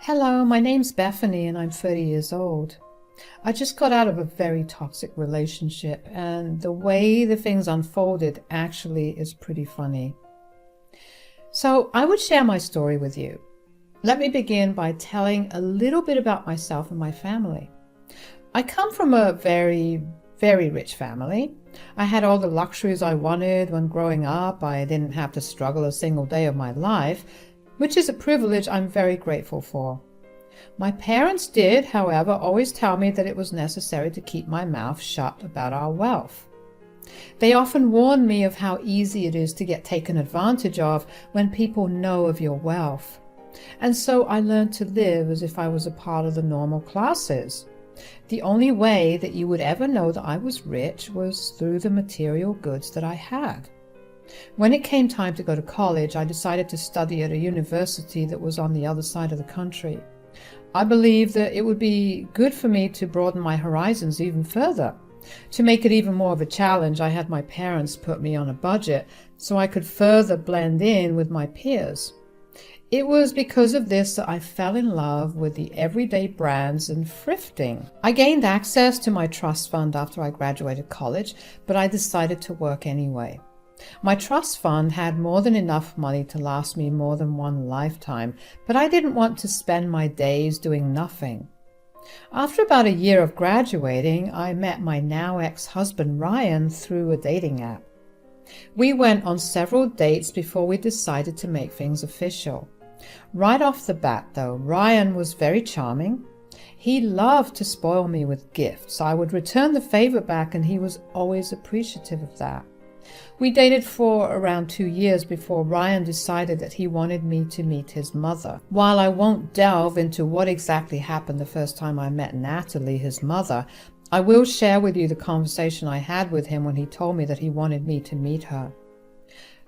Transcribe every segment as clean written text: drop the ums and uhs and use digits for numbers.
Hello, my name's Bethany and I'm 30 years old. I just got out of a very toxic relationship, and the way the things unfolded actually is pretty funny. So I would share my story with you. Let me begin by telling a little bit about myself and my family. I come from a very rich family. I had all the luxuries I wanted when growing up. I didn't have to struggle a single day of my life, which is a privilege I'm very grateful for. My parents did, however, always tell me that it was necessary to keep my mouth shut about our wealth. They often warned me of how easy it is to get taken advantage of when people know of your wealth. And so I learned to live as if I was a part of the normal classes. The only way that you would ever know that I was rich was through the material goods that I had. When it came time to go to college, I decided to study at a university that was on the other side of the country. I believed that it would be good for me to broaden my horizons even further. To make it even more of a challenge, I had my parents put me on a budget so I could further blend in with my peers. It was because of this that I fell in love with the everyday brands and thrifting. I gained access to my trust fund after I graduated college, but I decided to work anyway. My trust fund had more than enough money to last me more than one lifetime, but I didn't want to spend my days doing nothing. After about a year of graduating, I met my now ex-husband Ryan through a dating app. We went on several dates before we decided to make things official. Right off the bat, though, Ryan was very charming. He loved to spoil me with gifts. I would return the favor back, and he was always appreciative of that. We dated for around 2 years before Ryan decided that he wanted me to meet his mother. While I won't delve into what exactly happened the first time I met Natalie, his mother, I will share with you the conversation I had with him when he told me that he wanted me to meet her.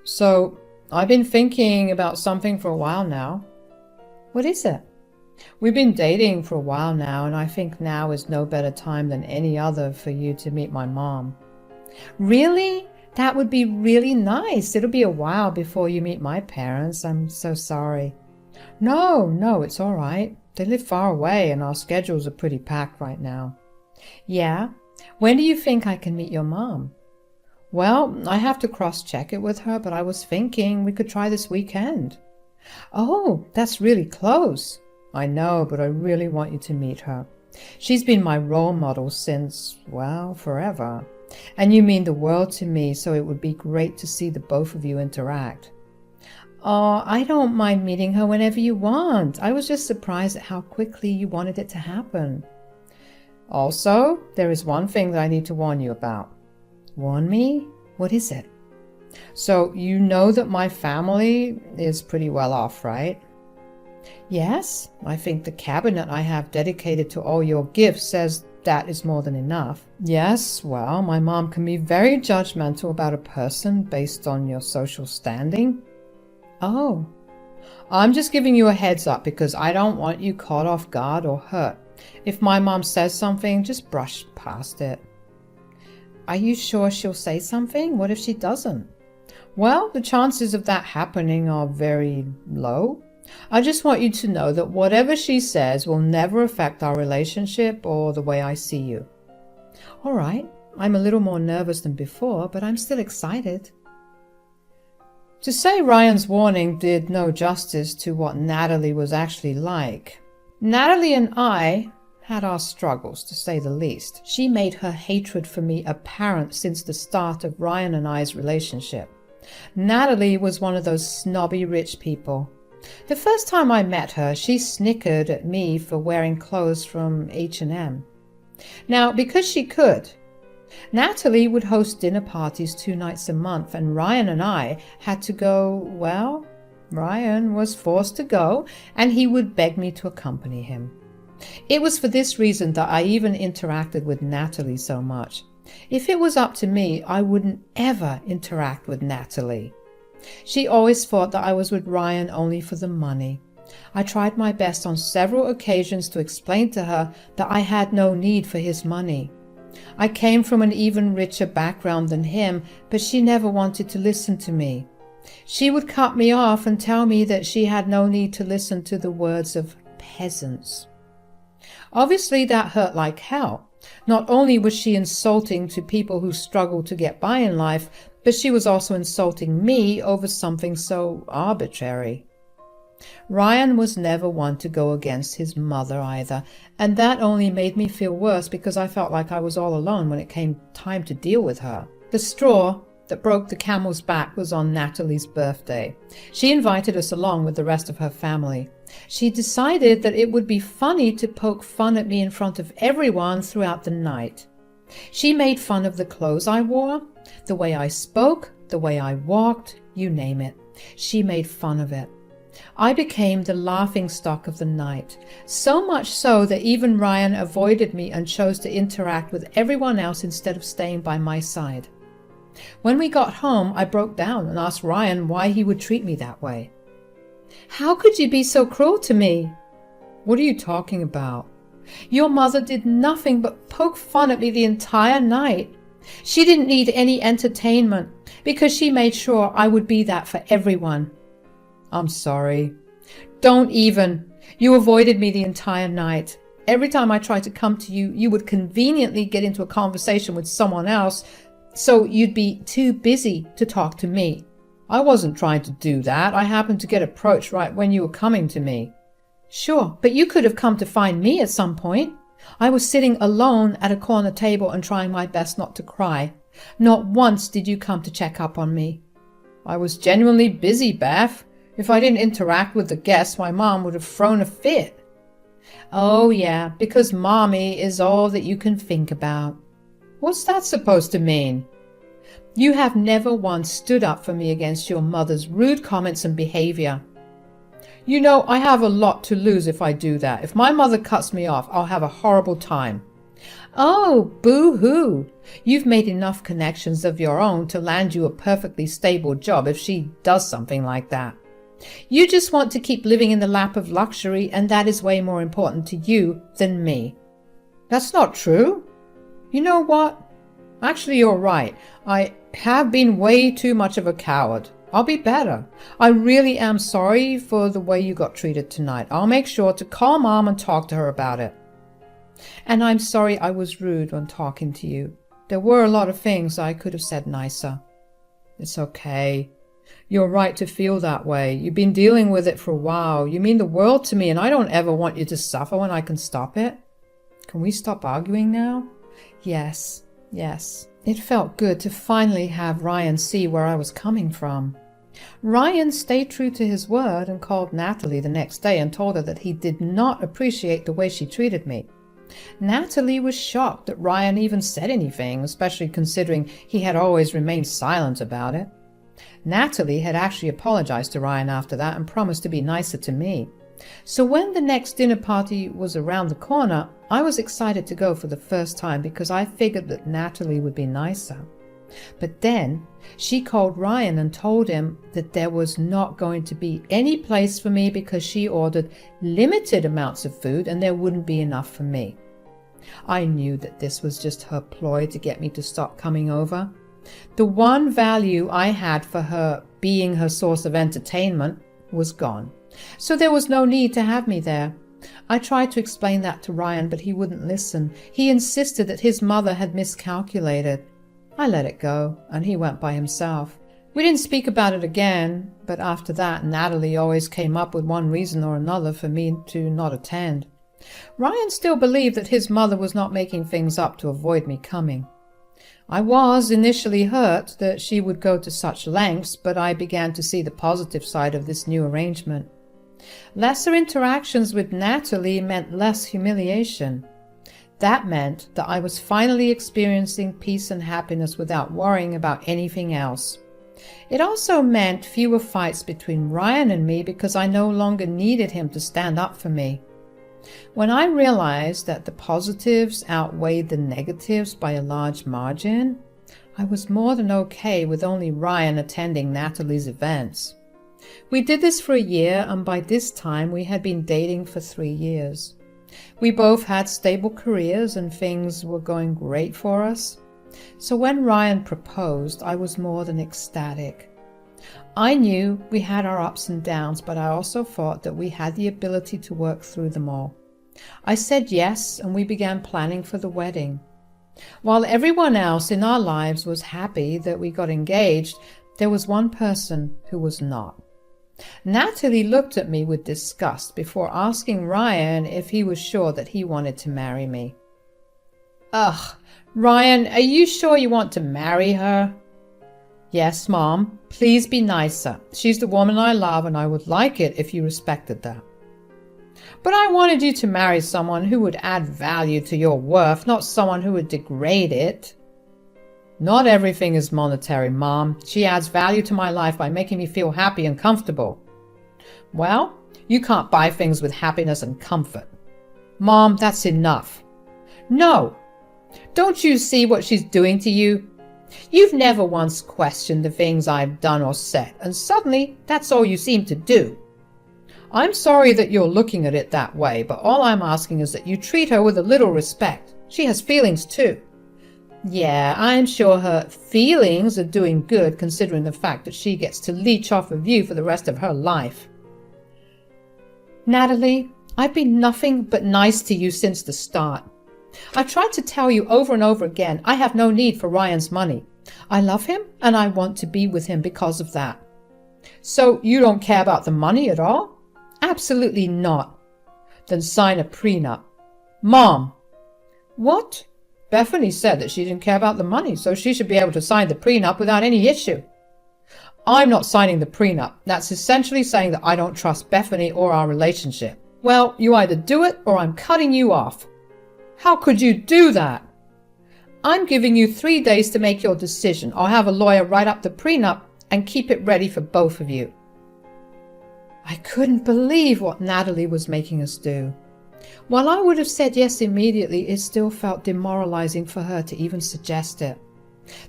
So, I've been thinking about something for a while now. What is it? We've been dating for a while now, and I think now is no better time than any other for you to meet my mom. Really? That would be really nice. It'll be a while before you meet my parents. I'm so sorry. No, it's all right. They live far away and our schedules are pretty packed right now. Yeah? When do you think I can meet your mom? Well, I have to cross-check it with her, but I was thinking we could try this weekend. Oh, that's really close. I know, but I really want you to meet her. She's been my role model since, well, forever. And you mean the world to me, so it would be great to see the both of you interact. Oh, I don't mind meeting her whenever you want. I was just surprised at how quickly you wanted it to happen. Also, there is one thing that I need to warn you about. Warn me? What is it? So, you know that my family is pretty well off, right? Yes, I think the cabinet I have dedicated to all your gifts says that is more than enough. Yes, well, my mom can be very judgmental about a person based on your social standing. Oh, I'm just giving you a heads up because I don't want you caught off guard or hurt. If my mom says something, just brush past it. Are you sure she'll say something? What if she doesn't? Well, the chances of that happening are very low. I just want you to know that whatever she says will never affect our relationship or the way I see you. All right, I'm a little more nervous than before, but I'm still excited. To say Ryan's warning did no justice to what Natalie was actually like. Natalie and I had our struggles, to say the least. She made her hatred for me apparent since the start of Ryan and I's relationship. Natalie was one of those snobby rich people. The first time I met her, she snickered at me for wearing clothes from H&M. Now, because she could, Natalie would host dinner parties 2 nights a month, and Ryan and I had to go. Well, Ryan was forced to go, and he would beg me to accompany him. It was for this reason that I even interacted with Natalie so much. If it was up to me, I wouldn't ever interact with Natalie. She always thought that I was with Ryan only for the money. I tried my best on several occasions to explain to her that I had no need for his money. I came from an even richer background than him, but she never wanted to listen to me. She would cut me off and tell me that she had no need to listen to the words of peasants. Obviously, that hurt like hell. Not only was she insulting to people who struggle to get by in life, but she was also insulting me over something so arbitrary. Ryan was never one to go against his mother either, and that only made me feel worse because I felt like I was all alone when it came time to deal with her. The straw that broke the camel's back was on Natalie's birthday. She invited us along with the rest of her family. She decided that it would be funny to poke fun at me in front of everyone throughout the night. She made fun of the clothes I wore, the way I spoke, the way I walked, you name it. She made fun of it. I became the laughingstock of the night, so much so that even Ryan avoided me and chose to interact with everyone else instead of staying by my side. When we got home, I broke down and asked Ryan why he would treat me that way. "How could you be so cruel to me?" "What are you talking about?" "Your mother did nothing but poke fun at me the entire night. She didn't need any entertainment because she made sure I would be that for everyone." "I'm sorry." "Don't even. You avoided me the entire night. Every time I tried to come to you, you would conveniently get into a conversation with someone else, so you'd be too busy to talk to me." "I wasn't trying to do that. I happened to get approached right when you were coming to me." "Sure, but you could have come to find me at some point. I was sitting alone at a corner table and trying my best not to cry. Not once did you come to check up on me." "I was genuinely busy, Beth. If I didn't interact with the guests, my mom would have thrown a fit." "Oh yeah, because mommy is all that you can think about." "What's that supposed to mean?" "You have never once stood up for me against your mother's rude comments and behavior." "You know, I have a lot to lose if I do that. If my mother cuts me off, I'll have a horrible time." "Oh, boo-hoo. You've made enough connections of your own to land you a perfectly stable job if she does something like that. You just want to keep living in the lap of luxury, and that is way more important to you than me." "That's not true." "You know what? Actually, you're right. I have been way too much of a coward. I'll be better. I really am sorry for the way you got treated tonight. I'll make sure to call Mom and talk to her about it." "And I'm sorry I was rude when talking to you. There were a lot of things I could have said nicer." "It's okay. You're right to feel that way. You've been dealing with it for a while. You mean the world to me, and I don't ever want you to suffer when I can stop it. Can we stop arguing now?" Yes. It felt good to finally have Ryan see where I was coming from. Ryan stayed true to his word and called Natalie the next day and told her that he did not appreciate the way she treated me. Natalie was shocked that Ryan even said anything, especially considering he had always remained silent about it. Natalie had actually apologized to Ryan after that and promised to be nicer to me. So when the next dinner party was around the corner, I was excited to go for the first time because I figured that Natalie would be nicer. But then she called Ryan and told him that there was not going to be any place for me because she ordered limited amounts of food and there wouldn't be enough for me. I knew that this was just her ploy to get me to stop coming over. The one value I had for her being her source of entertainment was gone. So there was no need to have me there. I tried to explain that to Ryan, but he wouldn't listen. He insisted that his mother had miscalculated. I let it go, and he went by himself. We didn't speak about it again, but after that, Natalie always came up with one reason or another for me to not attend. Ryan still believed that his mother was not making things up to avoid me coming. I was initially hurt that she would go to such lengths, but I began to see the positive side of this new arrangement. Lesser interactions with Natalie meant less humiliation. That meant that I was finally experiencing peace and happiness without worrying about anything else. It also meant fewer fights between Ryan and me because I no longer needed him to stand up for me. When I realized that the positives outweighed the negatives by a large margin, I was more than okay with only Ryan attending Natalie's events. We did this for a year, and by this time we had been dating for 3 years. We both had stable careers and things were going great for us. So when Ryan proposed, I was more than ecstatic. I knew we had our ups and downs, but I also thought that we had the ability to work through them all. I said yes, and we began planning for the wedding. While everyone else in our lives was happy that we got engaged, there was one person who was not. Natalie looked at me with disgust before asking Ryan if he was sure that he wanted to marry me. Ugh, Ryan, are you sure you want to marry her? Yes, Mom. Please be nicer. She's the woman I love, and I would like it if you respected that. But I wanted you to marry someone who would add value to your worth, not someone who would degrade it. Not everything is monetary, Mom. She adds value to my life by making me feel happy and comfortable. Well, you can't buy things with happiness and comfort. Mom, that's enough. No. Don't you see what she's doing to you? You've never once questioned the things I've done or said, and suddenly that's all you seem to do. I'm sorry that you're looking at it that way, but all I'm asking is that you treat her with a little respect. She has feelings too. Yeah, I'm sure her feelings are doing good considering the fact that she gets to leech off of you for the rest of her life. Natalie, I've been nothing but nice to you since the start. I tried to tell you over and over again, I have no need for Ryan's money. I love him and I want to be with him because of that. So you don't care about the money at all? Absolutely not. Then sign a prenup. Mom! What? Bethany said that she didn't care about the money, so she should be able to sign the prenup without any issue. I'm not signing the prenup. That's essentially saying that I don't trust Bethany or our relationship. Well, you either do it or I'm cutting you off. How could you do that? I'm giving you 3 days to make your decision. I'll have a lawyer write up the prenup and keep it ready for both of you. I couldn't believe what Natalie was making us do. While I would have said yes immediately, it still felt demoralizing for her to even suggest it.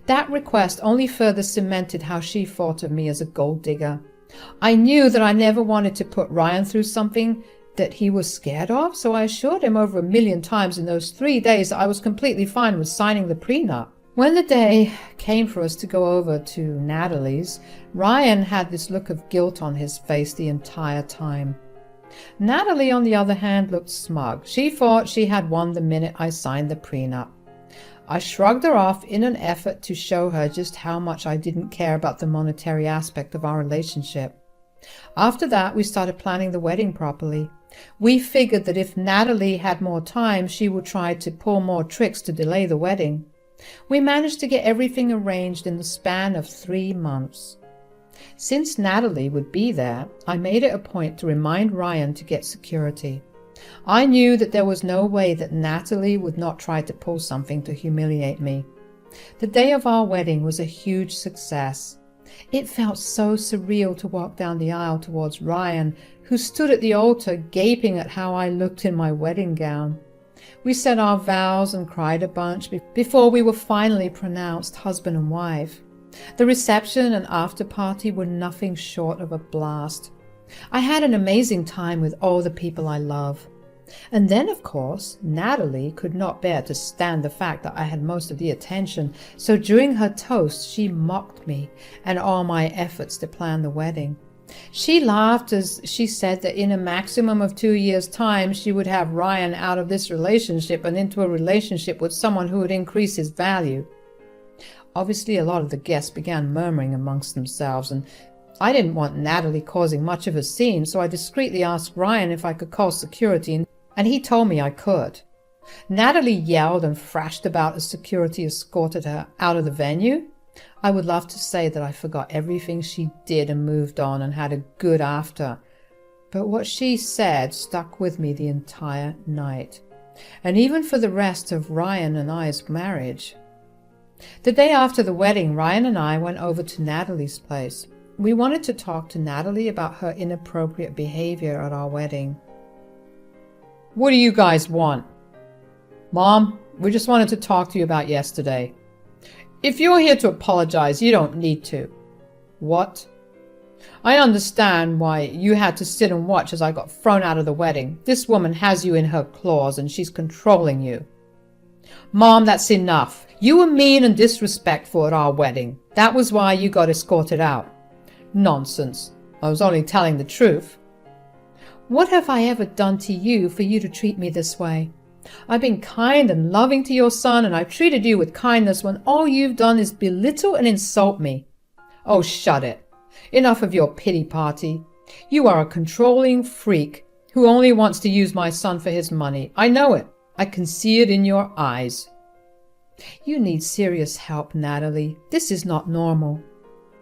That request only further cemented how she thought of me as a gold digger. I knew that I never wanted to put Ryan through something that he was scared of, so I assured him over 1,000,000 times in those 3 days that I was completely fine with signing the prenup. When the day came for us to go over to Natalie's, Ryan had this look of guilt on his face the entire time. Natalie, on the other hand, looked smug. She thought she had won the minute I signed the prenup. I shrugged her off in an effort to show her just how much I didn't care about the monetary aspect of our relationship. After that, we started planning the wedding properly. We figured that if Natalie had more time, she would try to pull more tricks to delay the wedding. We managed to get everything arranged in the span of 3 months. Since Natalie would be there, I made it a point to remind Ryan to get security. I knew that there was no way that Natalie would not try to pull something to humiliate me. The day of our wedding was a huge success. It felt so surreal to walk down the aisle towards Ryan, who stood at the altar gaping at how I looked in my wedding gown. We said our vows and cried a bunch before we were finally pronounced husband and wife. The reception and after party were nothing short of a blast. I had an amazing time with all the people I love. And then, of course, Natalie could not bear to stand the fact that I had most of the attention, so during her toast she mocked me and all my efforts to plan the wedding. She laughed as she said that in a maximum of 2 years' time she would have Ryan out of this relationship and into a relationship with someone who would increase his value. Obviously, a lot of the guests began murmuring amongst themselves, and I didn't want Natalie causing much of a scene, so I discreetly asked Ryan if I could call security, and he told me I could. Natalie yelled and thrashed about as security escorted her out of the venue. I would love to say that I forgot everything she did and moved on and had a good after, but what she said stuck with me the entire night, and even for the rest of Ryan and I's marriage. The day after the wedding, Ryan and I went over to Natalie's place. We wanted to talk to Natalie about her inappropriate behavior at our wedding. What do you guys want? Mom, we just wanted to talk to you about yesterday. If you're here to apologize, you don't need to. What? I understand why you had to sit and watch as I got thrown out of the wedding. This woman has you in her claws and she's controlling you. Mom, that's enough. You were mean and disrespectful at our wedding. That was why you got escorted out. Nonsense. I was only telling the truth. What have I ever done to you for you to treat me this way? I've been kind and loving to your son, and I've treated you with kindness when all you've done is belittle and insult me. Oh, shut it. Enough of your pity party. You are a controlling freak who only wants to use my son for his money. I know it. I can see it in your eyes. You need serious help, Natalie. This is not normal.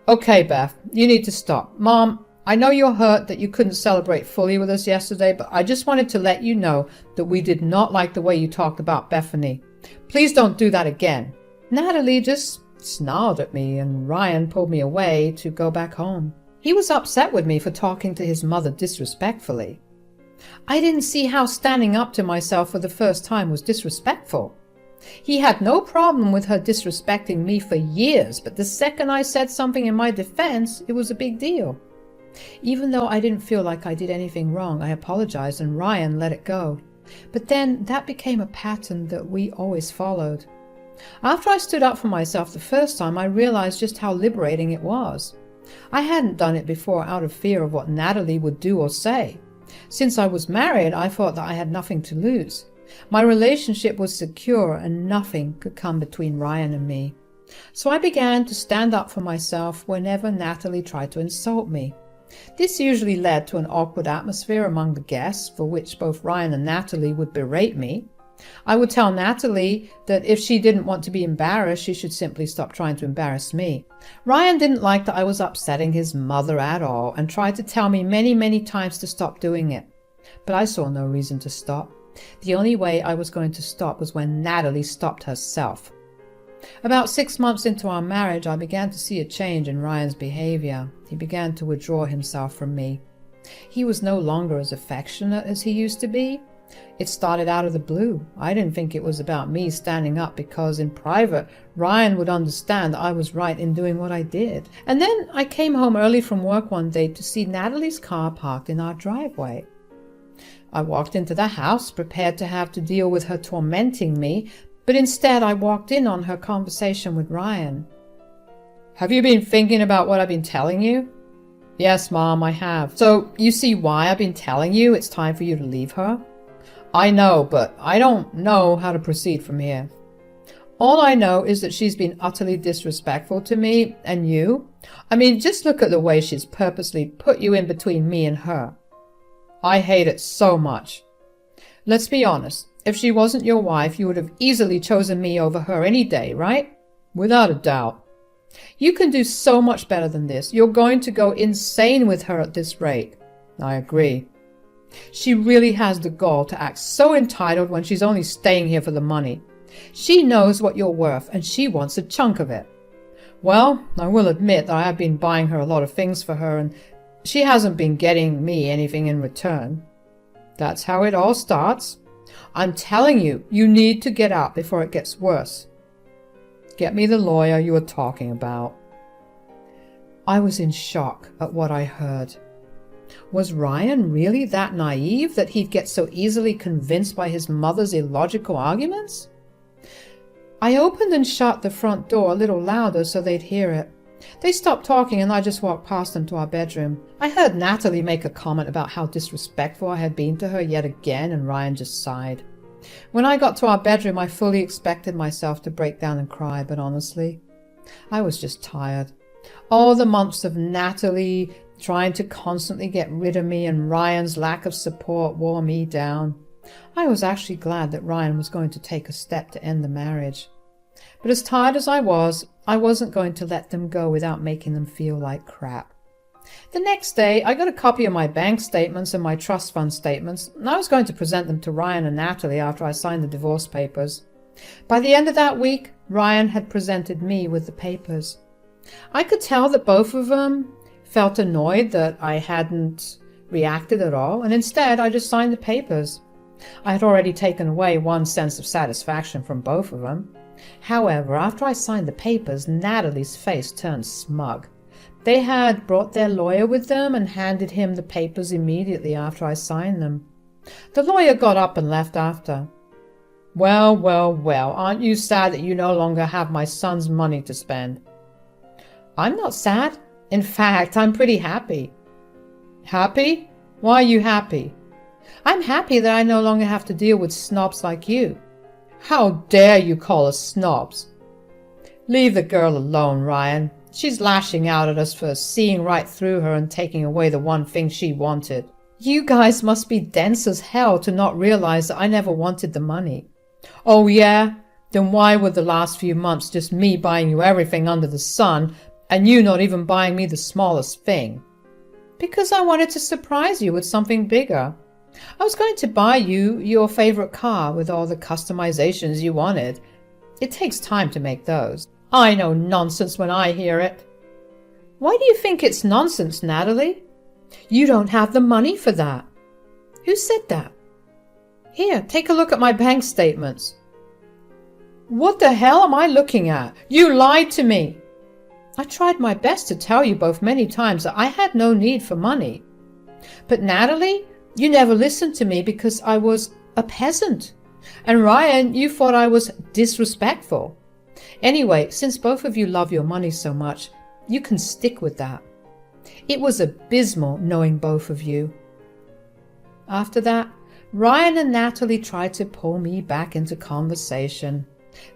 Okay, Beth, you need to stop. Mom, I know you're hurt that you couldn't celebrate fully with us yesterday, but I just wanted to let you know that we did not like the way you talked about Bethany. Please don't do that again. Natalie just snarled at me, and Ryan pulled me away to go back home. He was upset with me for talking to his mother disrespectfully. I didn't see how standing up to myself for the first time was disrespectful. He had no problem with her disrespecting me for years, but the second I said something in my defense, it was a big deal. Even though I didn't feel like I did anything wrong, I apologized and Ryan let it go. But then that became a pattern that we always followed. After I stood up for myself the first time, I realized just how liberating it was. I hadn't done it before out of fear of what Natalie would do or say. Since I was married, I thought that I had nothing to lose. My relationship was secure and nothing could come between Ryan and me. So I began to stand up for myself whenever Natalie tried to insult me. This usually led to an awkward atmosphere among the guests, for which both Ryan and Natalie would berate me. I would tell Natalie that if she didn't want to be embarrassed, she should simply stop trying to embarrass me. Ryan didn't like that I was upsetting his mother at all and tried to tell me many, many times to stop doing it. But I saw no reason to stop. The only way I was going to stop was when Natalie stopped herself. About 6 months into our marriage, I began to see a change in Ryan's behavior. He began to withdraw himself from me. He was no longer as affectionate as he used to be. It started out of the blue. I didn't think it was about me standing up because in private, Ryan would understand that I was right in doing what I did. And then I came home early from work one day to see Natalie's car parked in our driveway. I walked into the house prepared to have to deal with her tormenting me, but instead I walked in on her conversation with Ryan. Have you been thinking about what I've been telling you? Yes, Mom, I have. So you see why I've been telling you it's time for you to leave her? I know, but I don't know how to proceed from here. All I know is that she's been utterly disrespectful to me and you. I mean, just look at the way she's purposely put you in between me and her. I hate it so much. Let's be honest. If she wasn't your wife, you would have easily chosen me over her any day, right? Without a doubt. You can do so much better than this. You're going to go insane with her at this rate. I agree. She really has the gall to act so entitled when she's only staying here for the money. She knows what you're worth, and she wants a chunk of it. Well, I will admit that I have been buying her a lot of things for her, and she hasn't been getting me anything in return. That's how it all starts. I'm telling you, you need to get out before it gets worse. Get me the lawyer you were talking about. I was in shock at what I heard. Was Ryan really that naive that he'd get so easily convinced by his mother's illogical arguments? I opened and shut the front door a little louder so they'd hear it. They stopped talking and I just walked past them to our bedroom. I heard Natalie make a comment about how disrespectful I had been to her yet again, and Ryan just sighed. When I got to our bedroom, I fully expected myself to break down and cry, but honestly, I was just tired. All the months of Natalie trying to constantly get rid of me and Ryan's lack of support wore me down. I was actually glad that Ryan was going to take a step to end the marriage. But as tired as I wasn't going to let them go without making them feel like crap. The next day, I got a copy of my bank statements and my trust fund statements, and I was going to present them to Ryan and Natalie after I signed the divorce papers. By the end of that week, Ryan had presented me with the papers. I could tell that both of them felt annoyed that I hadn't reacted at all, and instead I just signed the papers. I had already taken away one sense of satisfaction from both of them. However, after I signed the papers, Natalie's face turned smug. They had brought their lawyer with them and handed him the papers immediately after I signed them. The lawyer got up and left after. Well, well, well, aren't you sad that you no longer have my son's money to spend? I'm not sad. In fact, I'm pretty happy. Happy? Why are you happy? I'm happy that I no longer have to deal with snobs like you. How dare you call us snobs? Leave the girl alone, Ryan. She's lashing out at us for seeing right through her and taking away the one thing she wanted. You guys must be dense as hell to not realize that I never wanted the money. Oh yeah? Then why were the last few months just me buying you everything under the sun and you not even buying me the smallest thing? Because I wanted to surprise you with something bigger. I was going to buy you your favorite car with all the customizations you wanted. It takes time to make those. I know nonsense when I hear it. Why do you think it's nonsense, Natalie? You don't have the money for that. Who said that? Here, take a look at my bank statements. What the hell am I looking at? You lied to me. I tried my best to tell you both many times that I had no need for money. But Natalie, you never listened to me because I was a peasant. And Ryan, you thought I was disrespectful. Anyway, since both of you love your money so much, you can stick with that. It was abysmal knowing both of you. After that, Ryan and Natalie tried to pull me back into conversation.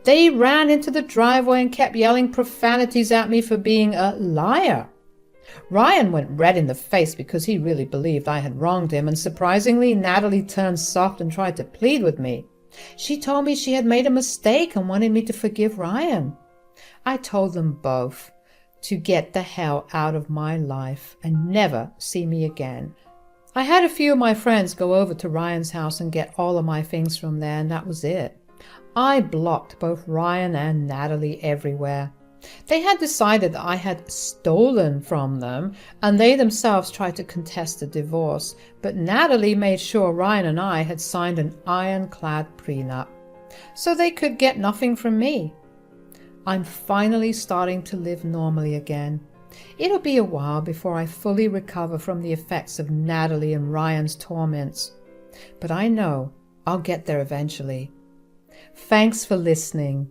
They ran into the driveway and kept yelling profanities at me for being a liar. Ryan went red in the face because he really believed I had wronged him, and surprisingly, Natalie turned soft and tried to plead with me. She told me she had made a mistake and wanted me to forgive Ryan. I told them both to get the hell out of my life and never see me again. I had a few of my friends go over to Ryan's house and get all of my things from there, and that was it. I blocked both Ryan and Natalie everywhere. They had decided that I had stolen from them, and they themselves tried to contest the divorce, but Natalie made sure Ryan and I had signed an ironclad prenup, so they could get nothing from me. I'm finally starting to live normally again. It'll be a while before I fully recover from the effects of Natalie and Ryan's torments, but I know I'll get there eventually. Thanks for listening.